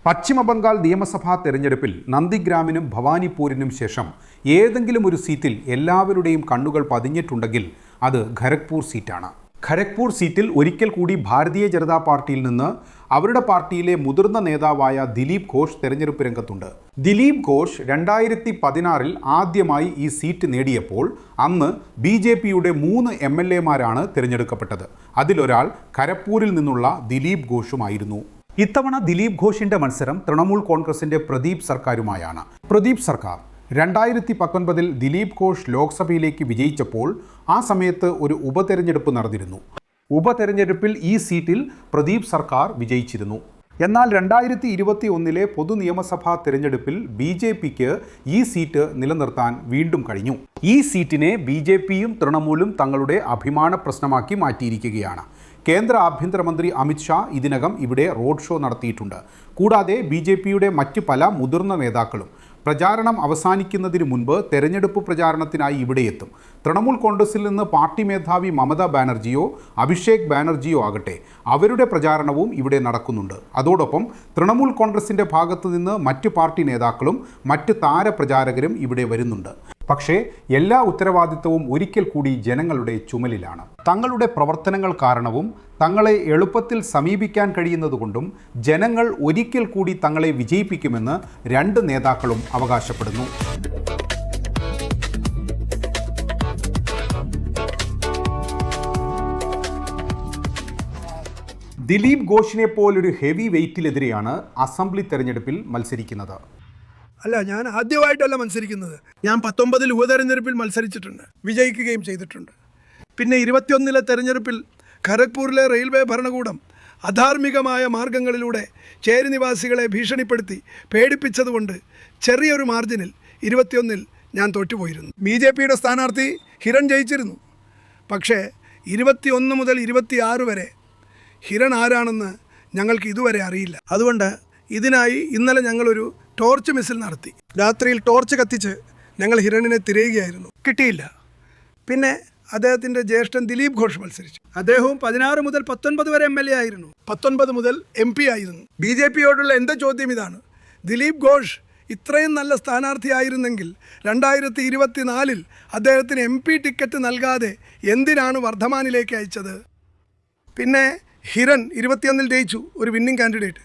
പശ്ചിമബംഗാൾ നിയമസഭാ തെരഞ്ഞെടുപ്പിൽ നന്ദിഗ്രാമിനും ഭവാനിപ്പൂരിനും ശേഷം ഏതെങ്കിലും ഒരു സീറ്റിൽ എല്ലാവരുടെയും കണ്ണുകൾ പതിഞ്ഞിട്ടുണ്ടെങ്കിൽ അത് ഖരഗ്പൂർ സീറ്റാണ്. ഖരഗ്പൂർ സീറ്റിൽ ഒരിക്കൽ കൂടി ഭാരതീയ ജനതാ പാർട്ടിയിൽ നിന്ന് അവരുടെ പാർട്ടിയിലെ മുതിർന്ന നേതാവായ ദിലീപ് ഘോഷ് തെരഞ്ഞെടുപ്പ് രംഗത്തുണ്ട്. ദിലീപ് ഘോഷ് 2016 ആദ്യമായി ഈ സീറ്റ് നേടിയപ്പോൾ അന്ന് BJPയുടെ 3 MLAമാരാണ് തിരഞ്ഞെടുക്കപ്പെട്ടത്. അതിലൊരാൾ ഖരഗ്പൂരിൽ നിന്നുള്ള ദിലീപ് ഘോഷുമായിരുന്നു. ഇത്തവണ ദിലീപ് ഘോഷിന്റെ മത്സരം തൃണമൂൽ കോൺഗ്രസിന്റെ പ്രദീപ് സർക്കാരുമായാണ്. പ്രദീപ് സർക്കാർ 2019 ദിലീപ് ഘോഷ് ലോക്സഭയിലേക്ക് വിജയിച്ചപ്പോൾ ആ സമയത്ത് ഒരു ഉപതെരഞ്ഞെടുപ്പ് നടന്നിരുന്നു. ഉപതെരഞ്ഞെടുപ്പിൽ ഈ സീറ്റിൽ പ്രദീപ് സർക്കാർ വിജയിച്ചിരുന്നു. എന്നാൽ 2021 പൊതു നിയമസഭാ തിരഞ്ഞെടുപ്പിൽ BJPക്ക് ഈ സീറ്റ് നിലനിർത്താൻ വീണ്ടും കഴിഞ്ഞു. ഈ സീറ്റിനെ BJPയും തൃണമൂലും തങ്ങളുടെ അഭിമാന പ്രശ്നമാക്കി മാറ്റിയിരിക്കുകയാണ്. കേന്ദ്ര ആഭ്യന്തരമന്ത്രി അമിത് ഷാ ഇതിനകം ഇവിടെ റോഡ് ഷോ നടത്തിയിട്ടുണ്ട്. കൂടാതെ BJPയുടെ മറ്റ് പല മുതിർന്ന നേതാക്കളും പ്രചാരണം അവസാനിക്കുന്നതിന് മുൻപ് തെരഞ്ഞെടുപ്പ് പ്രചാരണത്തിനായി ഇവിടെ എത്തും. തൃണമൂൽ കോൺഗ്രസിൽ നിന്ന് പാർട്ടി മേധാവി മമതാ ബാനർജിയോ അഭിഷേക് ബാനർജിയോ ആകട്ടെ, അവരുടെ പ്രചാരണവും ഇവിടെ നടക്കുന്നുണ്ട്. അതോടൊപ്പം തൃണമൂൽ കോൺഗ്രസിൻ്റെ ഭാഗത്തു നിന്ന് മറ്റ് പാർട്ടി നേതാക്കളും മറ്റ് താരപ്രചാരകരും ഇവിടെ വരുന്നുണ്ട്. പക്ഷേ എല്ലാ ഉത്തരവാദിത്തവും ഒരിക്കൽ കൂടി ജനങ്ങളുടെ ചുമലിലാണ്. തങ്ങളുടെ പ്രവർത്തനങ്ങൾ കാരണവും തങ്ങളെ എളുപ്പത്തിൽ സമീപിക്കാൻ കഴിയുന്നതുകൊണ്ടും ജനങ്ങൾ ഒരിക്കൽ കൂടി തങ്ങളെ വിജയിപ്പിക്കുമെന്ന് 2 നേതാക്കളും അവകാശപ്പെടുന്നു. ദിലീപ് ഘോഷിനെ പോലൊരു ഹെവി വെയ്റ്റിലെതിരെയാണ് അസംബ്ലി തെരഞ്ഞെടുപ്പിൽ മത്സരിക്കുന്നത്. അല്ല, ഞാൻ ആദ്യമായിട്ടല്ല മത്സരിക്കുന്നത്. ഞാൻ 19 ഉപതെരഞ്ഞെടുപ്പിൽ മത്സരിച്ചിട്ടുണ്ട്, വിജയിക്കുകയും ചെയ്തിട്ടുണ്ട്. പിന്നെ 21 തെരഞ്ഞെടുപ്പിൽ ഖരഗ്പൂരിലെ റെയിൽവേ ഭരണകൂടം അധാർമികമായ മാർഗങ്ങളിലൂടെ ചേരി നിവാസികളെ ഭീഷണിപ്പെടുത്തി പേടിപ്പിച്ചതുകൊണ്ട് ചെറിയൊരു മാർജിനിൽ 21 ഞാൻ തോറ്റുപോയിരുന്നു. BJPയുടെ സ്ഥാനാർത്ഥി ഹിരൺ ജയിച്ചിരുന്നു. പക്ഷേ 21 മുതൽ 26 വരെ ഹിരൺ ആരാണെന്ന് ഞങ്ങൾക്ക് ഇതുവരെ അറിയില്ല. അതുകൊണ്ട് ഇതിനായി ഇന്നലെ ഞങ്ങളൊരു ടോർച്ച് മിസിൽ നടത്തി. രാത്രിയിൽ ടോർച്ച് കത്തിച്ച് ഞങ്ങൾ ഹിരണിനെ തിരയുകയായിരുന്നു. കിട്ടിയില്ല. പിന്നെ അദ്ദേഹത്തിൻ്റെ ജ്യേഷ്ഠൻ ദിലീപ് ഘോഷ് മത്സരിച്ചു. അദ്ദേഹവും 16 മുതൽ 19 വരെ MLA ആയിരുന്നു. 19 മുതൽ MP ആയിരുന്നു. BJPയോടുള്ള എൻ്റെ ചോദ്യം ഇതാണ്: ദിലീപ് ഘോഷ് ഇത്രയും നല്ല സ്ഥാനാർത്ഥിയായിരുന്നെങ്കിൽ 2024 അദ്ദേഹത്തിന് MP ടിക്കറ്റ് നൽകാതെ എന്തിനാണ് വർദ്ധമാനിലേക്ക് അയച്ചത്? പിന്നെ ഹിരൺ 21 ജയിച്ചു, ഒരു വിന്നിംഗ് കാൻഡിഡേറ്റ്.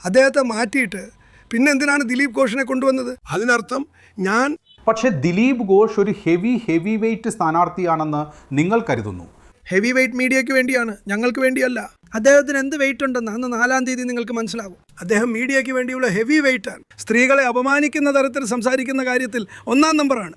അദ്ദേഹത്തെ മാറ്റിയിട്ട് പിന്നെ എന്തിനാണ് ദിലീപ് ഘോഷിനെ കൊണ്ടുവന്നത്? അതിനർത്ഥം ഞാൻ... പക്ഷേ ദിലീപ് ഘോഷ് ഒരു ഹെവി വെയ്റ്റ് സ്ഥാനാർത്ഥിയാണെന്ന് നിങ്ങൾ കരുതുന്നു. ഹെവി വെയ്റ്റ് മീഡിയയ്ക്ക് വേണ്ടിയാണ്, ഞങ്ങൾക്ക് വേണ്ടിയല്ല. അദ്ദേഹത്തിന് എന്ത് വെയിറ്റ് ഉണ്ടെന്ന് അന്ന് 4-ാം തീയതി നിങ്ങൾക്ക് മനസ്സിലാവും. അദ്ദേഹം മീഡിയയ്ക്ക് വേണ്ടിയുള്ള ഹെവി വെയ്റ്റാണ്. സ്ത്രീകളെ അപമാനിക്കുന്ന തരത്തിൽ സംസാരിക്കുന്ന കാര്യത്തിൽ 1-ാം നമ്പറാണ്.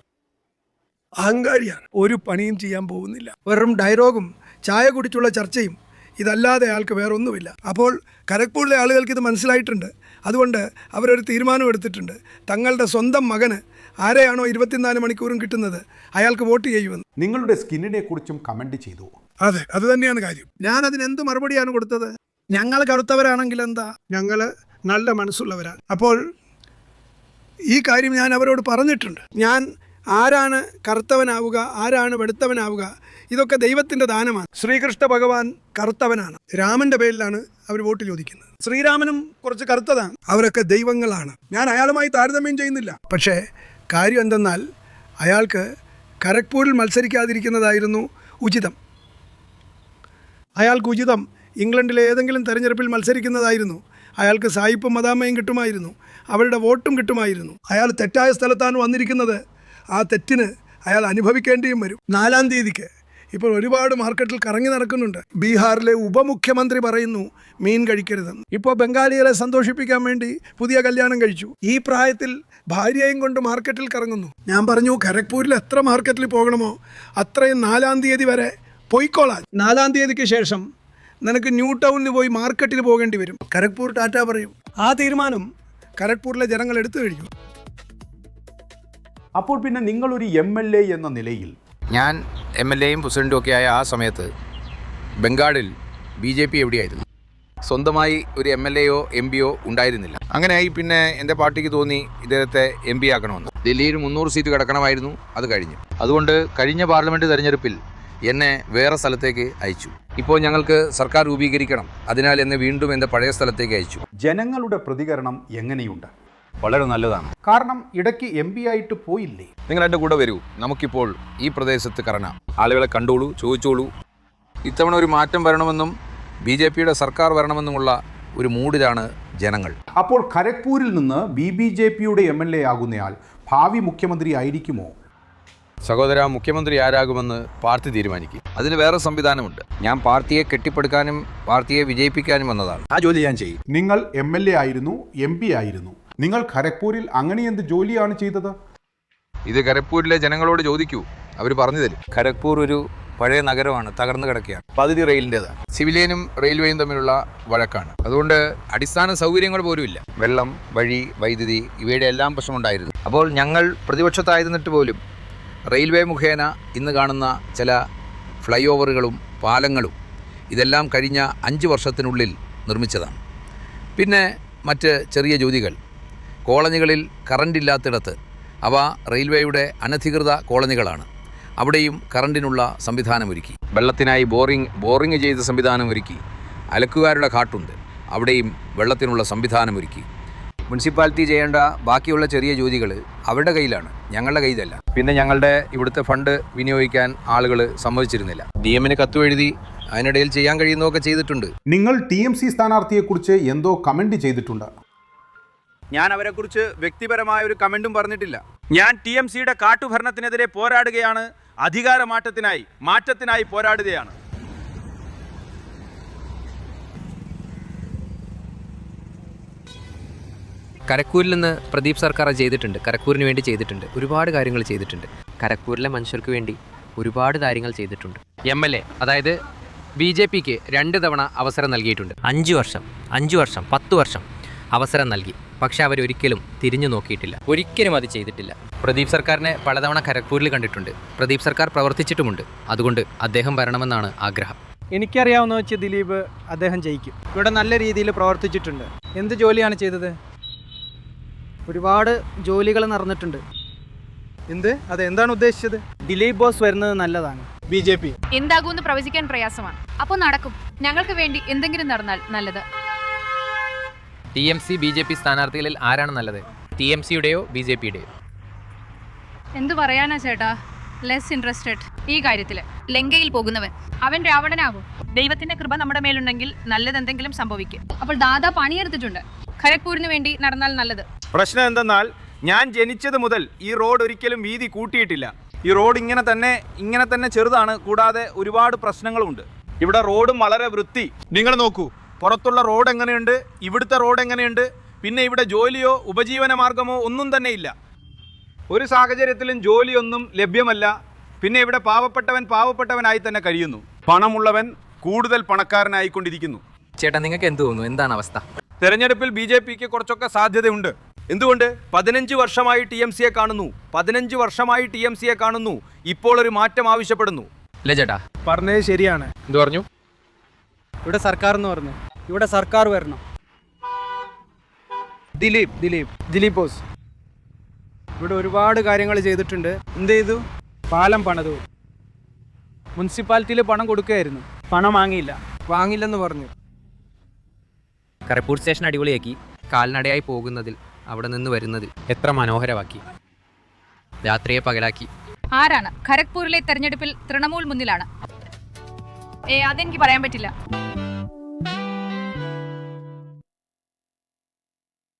അഹങ്കാരിയാണ്. ഒരു പണിയും ചെയ്യാൻ പോകുന്നില്ല. വെറും ഡയലോഗും ചായ കുടിച്ചുള്ള ചർച്ചയും ഇതല്ലാതെ അയാൾക്ക് വേറൊന്നുമില്ല. അപ്പോൾ ഖരഗ്പൂരിലെ ആളുകൾക്ക് ഇത് മനസ്സിലായിട്ടുണ്ട്. അതുകൊണ്ട് അവരൊരു തീരുമാനം എടുത്തിട്ടുണ്ട്. തങ്ങളുടെ സ്വന്തം മകന് ആരെയാണോ 24 മണിക്കൂറും കിട്ടുന്നത് അയാൾക്ക് വോട്ട് ചെയ്യുമെന്ന്. നിങ്ങളുടെ സ്കിന്നിനെ കുറിച്ചും കമൻറ്റ് ചെയ്തു. അതെ, അത് തന്നെയാണ് കാര്യം. ഞാൻ അതിനെന്ത് മറുപടിയാണ് കൊടുത്തത്? ഞങ്ങൾ കറുത്തവരാണെങ്കിൽ എന്താ, ഞങ്ങൾ നല്ല മനസ്സുള്ളവരാണ്. അപ്പോൾ ഈ കാര്യം ഞാൻ അവരോട് പറഞ്ഞിട്ടുണ്ട്. ഞാൻ ആരാണ് കറുത്തവനാവുക, ആരാണ് വെളുത്തവനാവുക, ഇതൊക്കെ ദൈവത്തിൻ്റെ ദാനമാണ്. ശ്രീകൃഷ്ണ ഭഗവാൻ കറുത്തവനാണ്. രാമൻ്റെ പേരിലാണ് അവർ വോട്ട് ചോദിക്കുന്നത്. ശ്രീരാമനും കുറച്ച് കറുത്തതാണ്. അവരൊക്കെ ദൈവങ്ങളാണ്. ഞാൻ അയാളുമായി താരതമ്യം ചെയ്യുന്നില്ല. പക്ഷേ കാര്യം എന്തെന്നാൽ അയാൾക്ക് ഖരഗ്പൂരിൽ മത്സരിക്കാതിരിക്കുന്നതായിരുന്നു ഉചിതം. അയാൾക്ക് ഉചിതം ഇംഗ്ലണ്ടിലെ ഏതെങ്കിലും തെരഞ്ഞെടുപ്പിൽ മത്സരിക്കുന്നതായിരുന്നു. അയാൾക്ക് സായിപ്പും മദാമയും കിട്ടുമായിരുന്നു, അവരുടെ വോട്ടും കിട്ടുമായിരുന്നു. അയാൾ തെറ്റായ സ്ഥലത്താണ് വന്നിരിക്കുന്നത്. ആ തെറ്റിന് അയാൾ അനുഭവിക്കേണ്ടിയും വരും. 4-ാം തീയതിക്ക് ഇപ്പോൾ ഒരുപാട് മാർക്കറ്റിൽ കറങ്ങി നടക്കുന്നുണ്ട്. ബീഹാറിലെ ഉപമുഖ്യമന്ത്രി പറയുന്നു മീൻ കഴിക്കരുതെന്ന്. ഇപ്പോൾ ബംഗാളികളെ സന്തോഷിപ്പിക്കാൻ വേണ്ടി പുതിയ കല്യാണം കഴിച്ചു. ഈ പ്രായത്തിൽ ഭാര്യയും കൊണ്ട് മാർക്കറ്റിൽ കറങ്ങുന്നു. ഞാൻ പറഞ്ഞു, ഖരഗ്പൂരിൽ എത്ര മാർക്കറ്റിൽ പോകണമോ അത്രയും 4-ാം തീയതി വരെ പോയിക്കോളാം. 4-ാം തീയതിക്ക് ശേഷം നിനക്ക് ന്യൂ ടൗണിൽ പോയി മാർക്കറ്റിൽ പോകേണ്ടി വരും. ഖരഗ്പൂർ ടാറ്റ പറയും. ആ തീരുമാനം ഖരഗ്പൂരിലെ ജനങ്ങൾ എടുത്തു കഴിഞ്ഞു. അപ്പോൾ പിന്നെ നിങ്ങളൊരു MLA എന്ന നിലയിൽ... ഞാൻ MLAയും പ്രസിഡൻറ്റും ഒക്കെ ആയ ആ സമയത്ത് ബംഗാളിൽ BJP എവിടെയായിരുന്നു? സ്വന്തമായി ഒരു MLAയോ MPയോ ഉണ്ടായിരുന്നില്ല. അങ്ങനെയായി പിന്നെ എൻ്റെ പാർട്ടിക്ക് തോന്നി ഇദ്ദേഹത്തെ MP ആക്കണമെന്ന്. ഡൽഹിയിൽ 300 സീറ്റ് കിടക്കണമായിരുന്നു, അത് കഴിഞ്ഞു. അതുകൊണ്ട് കഴിഞ്ഞ പാർലമെൻറ്റ് തെരഞ്ഞെടുപ്പിൽ എന്നെ വേറെ സ്ഥലത്തേക്ക് അയച്ചു. ഇപ്പോൾ ഞങ്ങൾക്ക് സർക്കാർ രൂപീകരിക്കണം, അതിനാൽ എന്നെ വീണ്ടും എൻ്റെ പഴയ സ്ഥലത്തേക്ക് അയച്ചു. ജനങ്ങളുടെ പ്രതികരണം എങ്ങനെയുണ്ട്? വളരെ നല്ലതാണ്. കാരണം ഇടയ്ക്ക് MP ആയിട്ട് പോയില്ലേ? നിങ്ങൾ എൻ്റെ കൂടെ വരൂ, നമുക്കിപ്പോൾ ഈ പ്രദേശത്ത് കറങ്ങാം. ആളുകളെ കണ്ടോളൂ, ചോദിച്ചോളൂ. ഇത്തവണ ഒരു മാറ്റം വരണമെന്നും BJPയുടെ സർക്കാർ വരണമെന്നുമുള്ള ഒരു മൂഡിലാണ് ജനങ്ങൾ. അപ്പോൾ ഖരഗ്പൂരിൽ നിന്ന് BJPയുടെ MLA ആകുന്നയാൾ ഭാവി മുഖ്യമന്ത്രി ആയിരിക്കുമോ? സഹോദര, മുഖ്യമന്ത്രി ആരാകുമെന്ന് പാർട്ടി തീരുമാനിക്കും. അതിന് വേറെ സംവിധാനമുണ്ട്. ഞാൻ പാർട്ടിയെ കെട്ടിപ്പടുക്കാനും പാർട്ടിയെ വിജയിപ്പിക്കാനും വന്നതാണ്. ആ ജോലി ഞാൻ ചെയ്യും. നിങ്ങൾ MLA ആയിരുന്നു, MP ആയിരുന്നു. നിങ്ങൾ ഖരഗ്പൂരിൽ അങ്ങനെ എന്ത് ജോലിയാണ് ചെയ്തത്? ഇത് ഖരഗ്പൂരിലെ ജനങ്ങളോട് ചോദിക്കൂ, അവർ പറഞ്ഞു തരും. ഖരഗ്പൂർ ഒരു പഴയ നഗരമാണ്, തകർന്നു കിടക്കുകയാണ്. പകുതി റെയിലിൻ്റെതാണ്. സിവിലിയനും റെയിൽവേയും തമ്മിലുള്ള വഴക്കാണ്. അതുകൊണ്ട് അടിസ്ഥാന സൗകര്യങ്ങൾ പോലുമില്ല. വെള്ളം, വഴി, വൈദ്യുതി ഇവയുടെ എല്ലാം പ്രശ്നമുണ്ടായിരുന്നു. അപ്പോൾ ഞങ്ങൾ പ്രതിപക്ഷത്തായിരുന്നിട്ട് പോലും റെയിൽവേ മുഖേന ഇന്ന് കാണുന്ന ചില ഫ്ലൈ ഓവറുകളും പാലങ്ങളും ഇതെല്ലാം കഴിഞ്ഞ 5 വർഷത്തിനുള്ളിൽ നിർമ്മിച്ചതാണ്. പിന്നെ മറ്റ് ചെറിയ ജോലികൾ, കോളനികളിൽ കറണ്ട് ഇല്ലാത്തിടത്ത്, അവ റെയിൽവേയുടെ അനധികൃത കോളനികളാണ്, അവിടെയും കറണ്ടിനുള്ള സംവിധാനമൊരുക്കി. വെള്ളത്തിനായി ബോറിങ് ചെയ്ത സംവിധാനമൊരുക്കി. അലക്കുകാരുടെ കാട്ടുണ്ട്, അവിടെയും വെള്ളത്തിനുള്ള സംവിധാനമൊരുക്കി. മുനിസിപ്പാലിറ്റി ചെയ്യേണ്ട ബാക്കിയുള്ള ചെറിയ ജോലികൾ അവരുടെ കയ്യിലാണ്, ഞങ്ങളുടെ കയ്യിലല്ല. പിന്നെ ഞങ്ങളുടെ ഇവിടുത്തെ ഫണ്ട് വിനിയോഗിക്കാൻ ആളുകൾ സമ്മതിച്ചിരുന്നില്ല. DM-ന് കത്തും എഴുതി അതിനിടയിൽ ചെയ്യാൻ കഴിയുന്നതൊക്കെ ചെയ്തിട്ടുണ്ട്. നിങ്ങൾ TMC സ്ഥാനാർത്ഥിയെക്കുറിച്ച് എന്തോ കമൻറ്റ് ചെയ്തിട്ടുണ്ട്. ഞാൻ അവരെക്കുറിച്ച് വ്യക്തിപരമായ ഒരു കമൻറ്റും പറഞ്ഞിട്ടില്ല. ഞാൻ TMCയുടെ കാട്ടുഭരണത്തിനെതിരെ പോരാടുകയാണ്, അധികാര മാറ്റത്തിനായി പോരാടുകയാണ്. ഖരഗ്പൂരിൽ നിന്ന് പ്രദീപ് സർക്കാർ ചെയ്തിട്ടുണ്ട്. ഖരഗ്പൂരിന് വേണ്ടി ചെയ്തിട്ടുണ്ട്, ഒരുപാട് കാര്യങ്ങൾ ചെയ്തിട്ടുണ്ട്. ഖരഗ്പൂരിലെ മനുഷ്യർക്ക് വേണ്ടി ഒരുപാട് കാര്യങ്ങൾ ചെയ്തിട്ടുണ്ട്. MLA അതായത് BJPക്ക് 2 തവണ അവസരം നൽകിയിട്ടുണ്ട്. 5 വർഷം 10 വർഷം അവസരം നൽകി. പക്ഷെ അവരൊരിക്കലും തിരിഞ്ഞു നോക്കിയിട്ടില്ല, ഒരിക്കലും അത് ചെയ്തിട്ടില്ല. പ്രദീപ് സർക്കാരിനെ പലതവണ ഖരഗ്പൂരിൽ കണ്ടിട്ടുണ്ട്. പ്രദീപ് സർക്കാർ പ്രവർത്തിച്ചിട്ടുമുണ്ട്. അതുകൊണ്ട് അദ്ദേഹം വരണമെന്നാണ് ആഗ്രഹം. എനിക്കറിയാവുന്ന വെച്ച് ദിലീപ് അദ്ദേഹം ജയിക്കും. ഇവിടെ നല്ല രീതിയിൽ പ്രവർത്തിച്ചിട്ടുണ്ട്. എന്ത് ജോലിയാണ് ചെയ്തത്? ഒരുപാട് ജോലികൾ നടന്നിട്ടുണ്ട്. അതെന്താണ് ഉദ്ദേശിച്ചത്? ദിലീപ് ബോസ് വരുന്നത് നല്ലതാണ്. BJP എന്താകുമെന്ന് പ്രവചിക്കാൻ പ്രയാസമാണ്. അപ്പോൾ നടക്കും. ഞങ്ങൾക്ക് വേണ്ടി എന്തെങ്കിലും നടന്നാൽ നല്ലത്. TMC BJP സ്ഥാനാർത്ഥികളിൽ ആരാണ് നല്ലത്? TMCയുടെയോ BJPയുടെയോ? എന്തു പറയാനാ ചേട്ടാ, ലെസ് ഇൻട്രസ്റ്റഡ് ഈ കാര്യത്തിൽ. ലങ്കയിൽ പോകുന്നവൻ അവൻ രാവണനാകും. ദൈവത്തിന്റെ കൃപ നമ്മുടെ മേലുണ്ടെങ്കിൽ നല്ലതെന്തെങ്കിലും സംഭവിക്കും. അപ്പോൾ ദാദാ പണിയെടുത്തിട്ടുണ്ട്. ഖരഗ്പൂരിന് വേണ്ടി നടന്നാൽ നല്ലത്. പ്രശ്നം എന്തെന്നാൽ ഞാൻ ജനിച്ചത് മുതൽ ഈ റോഡ് ഒരിക്കലും വീതി കൂട്ടിയിട്ടില്ല. ഈ റോഡ് ഇങ്ങനെ തന്നെ ചെറുതാണ്. കൂടാതെ ഒരുപാട് പ്രശ്നങ്ങളുമുണ്ട്. ഇവിടെ റോഡും വളരെ വൃത്തി. നിങ്ങൾ നോക്കൂ, പുറത്തുള്ള റോഡ് എങ്ങനെയുണ്ട്, ഇവിടുത്തെ റോഡ് എങ്ങനെയുണ്ട്. പിന്നെ ഇവിടെ ജോലിയോ ഉപജീവന മാർഗമോ ഒന്നും തന്നെ ഇല്ല. ഒരു സാഹചര്യത്തിലും ജോലിയൊന്നും ലഭ്യമല്ല. പിന്നെ ഇവിടെ പാവപ്പെട്ടവനായി തന്നെ കഴിയുന്നു. പണമുള്ളവൻ കൂടുതൽ പണക്കാരനായിക്കൊണ്ടിരിക്കുന്നു. ചേട്ടാ, നിങ്ങൾക്ക് എന്ത് തോന്നുന്നു? എന്താണ് അവസ്ഥ? തെരഞ്ഞെടുപ്പിൽ BJPക്ക് കുറച്ചൊക്കെ സാധ്യതയുണ്ട്. എന്തുകൊണ്ട്? 15 വർഷമായി TMCയെ കാണുന്നു. ഇപ്പോൾ ഒരു മാറ്റം ആവശ്യപ്പെടുന്നു. അല്ലേ ചേട്ടാ? പറഞ്ഞത് ശരിയാണ്. എന്ത് പറഞ്ഞു? ഇവിടെ സർക്കാർ എന്ന് പറഞ്ഞു. ഇവിടെ സർക്കാർ വരണം. ദിലീപ് ബോസ് ഇവിടെ ഒരുപാട് കാര്യങ്ങൾ ചെയ്തിട്ടുണ്ട്. എന്ത് ചെയ്തു? പാലം പണിതു. മുനിസിപ്പാലിറ്റിയിൽ പണം കൊടുക്കുകയായിരുന്നു, പണം വാങ്ങില്ലെന്ന് പറഞ്ഞു. ഖരഗ്പൂർ സ്റ്റേഷൻ അടിപൊളിയാക്കി. കാൽനടയായി പോകുന്നതിൽ, അവിടെ നിന്ന് വരുന്നതിൽ എത്ര മനോഹരമാക്കി. രാത്രിയെ പകലാക്കി. ആരാണ് ഖരഗ്പൂരിലെ തെരഞ്ഞെടുപ്പിൽ തൃണമൂൽ മുന്നിലാണ്? അതെനിക്ക് പറയാൻ പറ്റില്ല.